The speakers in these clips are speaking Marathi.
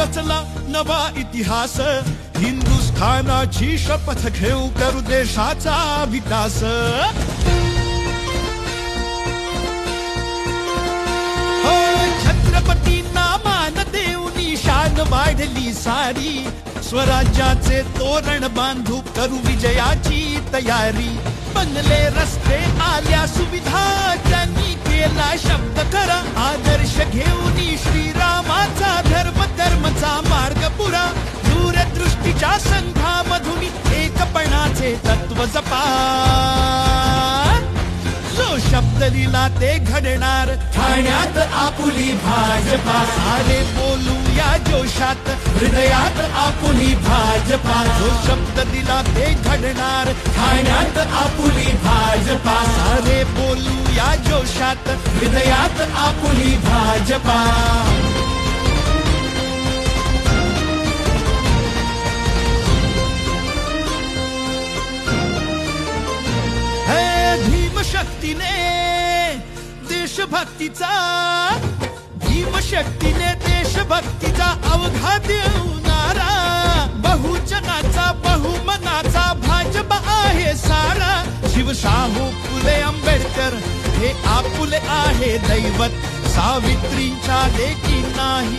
रचला नवा इतिहास, हिंदुस्थानाची शपथ घेऊ करू देशाचा विकास. हो छत्रपतींना मान देऊनी शान वाढली सारी, स्वराज्याचे तोरण बांधू करू विजयाची तयारी. बनले रस्ते आल्या सुविधा, त्यांनी केला शब्द खरा, आदर्श घेऊनी श्रीरामाचा धर्म कर्मचा मार्ग पुरा. दूरदृष्टीच्या संघामधून एकपणाचे तत्व जपा, जो शब्द लिहिला ते घडणार, ठाण्यात आपुली भाजपा. सारे बोलूया जोशात, हृदयात आपुली भाजपा. जो शब्द दिला ते घडणार, ठाण्यात आपुली भाजपा. सारे बोलूया जोशात, हृदयात आपुली भाजपा. भीमशक्तीने देशभक्तीचा, भीमशक्तीने देशभक्तीचा अवघा देवणारा, बहुजनाचा बहुमनाचा भाजपा आहे सारा. शिवशाहू फुले आंबेडकर हे आपुले आहे दैवत, सावित्रींच्या लेकी नाही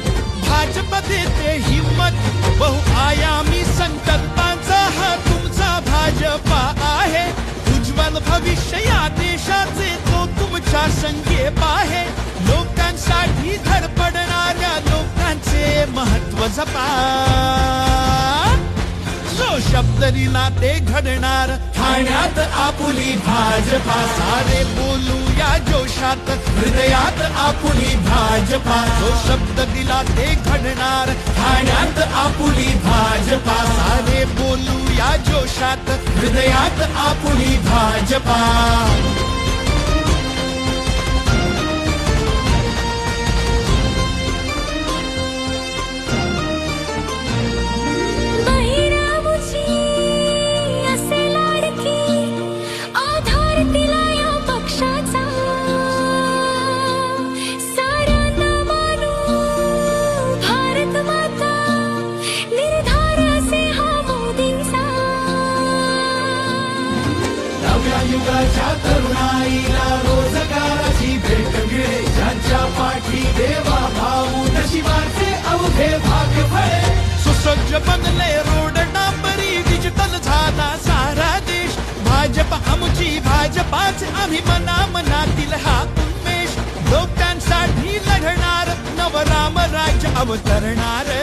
भाजपा देते हिम्मत. बहुआयामी संकल्पांचा हा तुमचा भाजपा आहे, उज्ज्वल भविष्य या देशाचे तो तुमच्या संकेत आहे. लोकांसाठी धडपडणाऱ्या लोकांचे महत्व जपा, जो शब्द लिहिला ते घडणार, ठाण्यात आपुली भाजपा. सारे बोलूया जोशात, हृदयात आपुली भाजपा. जो शब्द दिला ते घडणार, ठाण्यात आपुली भाजपा. सारे बोलूया जोशात, हृदयात आपुली भाजपा. युगाच्या तरुणाईला रोजगाराची भेट मिळे, ज्यांच्या पाठी देवा भाऊ नशिबाचे अवघे भाग्य फळे. सुसज्ज बनले रोड डांबरी, डिजिटल झाला सारा देश. भाजपा आमची भाजपाच आम्ही मनामनातील हा उन्मेष. लोकांसाठी लढणार नवराम राज्य अवतरणार,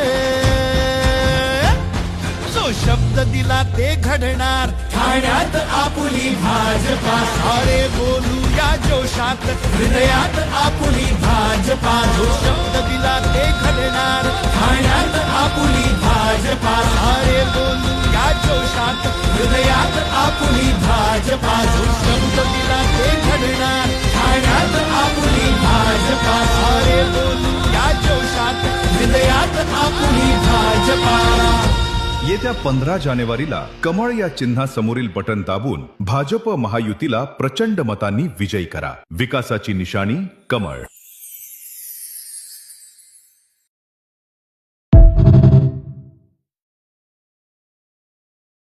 जो शब्द दिला ते घडणार, ठाण्यात आपुली भाजपा. सारे बोलूया जोशात, हृदयात आपुली भाजपा. जो शब्द दिला ते घडणार, ठाण्यात आपुली भाजपा. सारे बोलूया जोशात, हृदयात आपुली भाजपा. जो शब्द दिला ते घडणार, ठाण्यात आपुली भाजपा. सारे बोलूया जोशात, हृदयात आपुली भाजपा. येत्या 15 जानेवारीला कमळ या चिन्हासमोरील बटन दाबून भाजप महायुतीला प्रचंड मतांनी विजयी करा. विकासाची निशाणी कमळ.